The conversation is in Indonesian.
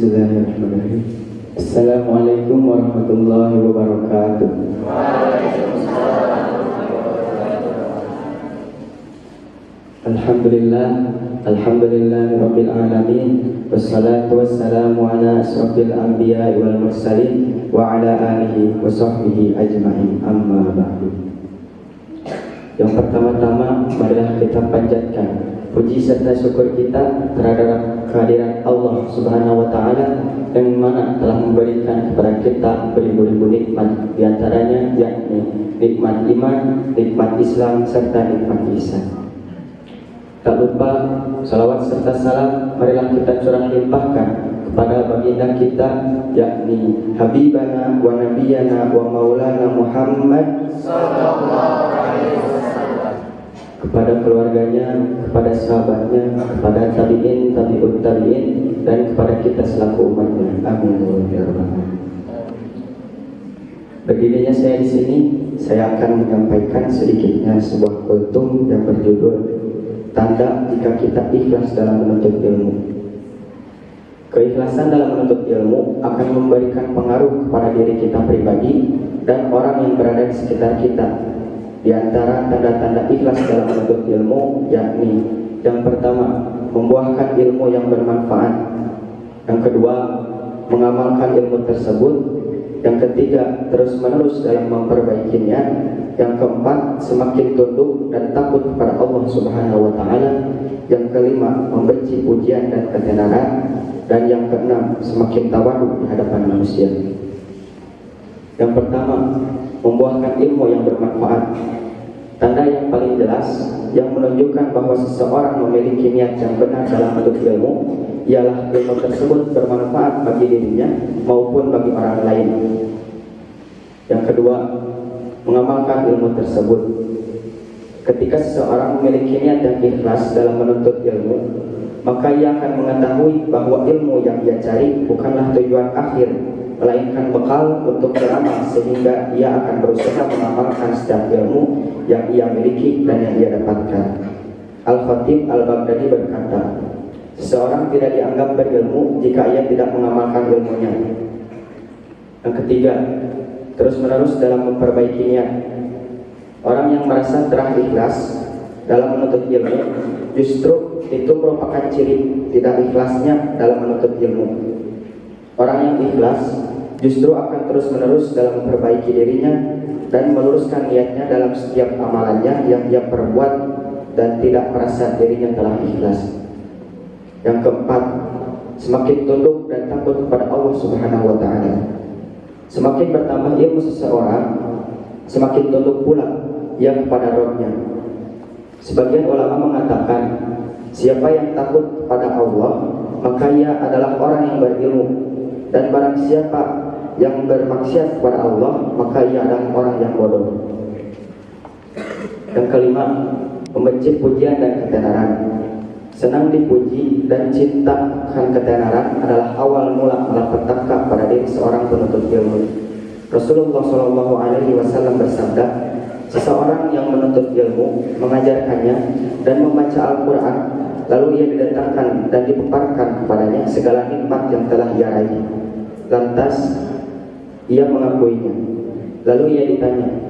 Bismillahirrahmanirrahim. Assalamualaikum warahmatullahi wabarakatuh. Alhamdulillah, alhamdulillahirabbil alamin. Wassalatu wassalamu ala asrofil anbiya'i wal mursalin wa ala alihi wa sahbihi ajma'in. Amma ba'du. Yang pertama-tama marilah kita panjatkan puji serta syukur kita terhadap kehadirat Allah Subhanahu wa taala yang mana telah memberikan kepada kita beribu-ribu nikmat, di antaranya yakni nikmat iman, nikmat Islam serta nikmat ihsan. Tak lupa salawat serta salam marilah kita curah limpahkan kepada baginda kita yakni habibana wa nabiyana wa maulana Muhammad sallallahu alaihi wasallam, kepada keluarganya, kepada sahabatnya, kepada tabi'in, tabi'ut tabi'in, dan kepada kita selaku umatnya. Amin ya rabbal alamin. Berdirinya saya di sini, saya akan menyampaikan sedikitnya sebuah kultum yang berjudul Tanda Jika Kita Ikhlas Dalam Menuntut Ilmu. Keikhlasan dalam menuntut ilmu akan memberikan pengaruh kepada diri kita pribadi dan orang yang berada di sekitar kita. Di antara tanda-tanda ikhlas dalam menuntut ilmu yakni yang pertama, membuahkan ilmu yang bermanfaat. Yang kedua, mengamalkan ilmu tersebut. Yang ketiga, terus-menerus dalam memperbaikinya. Yang keempat, semakin tunduk dan takut kepada Allah Subhanahu wa taala. Yang kelima, membenci pujian dan ketenaran. Dan yang keenam, semakin tawadhu di hadapan manusia. Yang pertama, membuahkan ilmu yang bermanfaat. Tanda yang paling jelas yang menunjukkan bahwa seseorang memiliki niat yang benar dalam menuntut ilmu ialah ilmu tersebut bermanfaat bagi dirinya maupun bagi orang lain. Yang kedua, mengamalkan ilmu tersebut. Ketika seseorang memiliki niat yang ikhlas dalam menuntut ilmu, maka ia akan mengetahui bahwa ilmu yang ia cari bukanlah tujuan akhir, melainkan bekal untuk beramal, sehingga ia akan berusaha mengamalkan setiap ilmu yang ia miliki dan yang ia dapatkan. Al-Khatib Al-Baghdadi berkata, seseorang tidak dianggap berilmu jika ia tidak mengamalkan ilmunya. Yang ketiga, terus-menerus dalam memperbaikinya. Orang yang merasa telah ikhlas dalam menuntut ilmu, justru itu merupakan ciri tidak ikhlasnya dalam menuntut ilmu. Orang yang ikhlas justru akan terus-menerus dalam memperbaiki dirinya dan meluruskan niatnya dalam setiap amalannya yang ia perbuat dan tidak merasa dirinya telah ikhlas. Yang keempat, semakin tunduk dan takut kepada Allah Subhanahu wa taala. Semakin bertambah ilmu seseorang, semakin tunduk pula ia kepada Rabb-Nya. Sebagian ulama mengatakan, siapa yang takut kepada Allah, maka ia adalah orang yang berilmu. Dan barang siapa yang bermaksiat kepada Allah, maka ia adalah orang yang bodoh. Yang kelima, membenci pujian dan ketenaran. Senang dipuji dan cinta akan ketenaran adalah awal mula malapetaka pada diri seorang penuntut ilmu. Rasulullah SAW bersabda, seseorang yang menuntut ilmu, mengajarkannya dan membaca Al-Quran, lalu ia didatangkan dan dipaparkan kepadanya segala nikmat yang telah ia raih. Lantas ia mengakuinya. Lalu ia ditanya,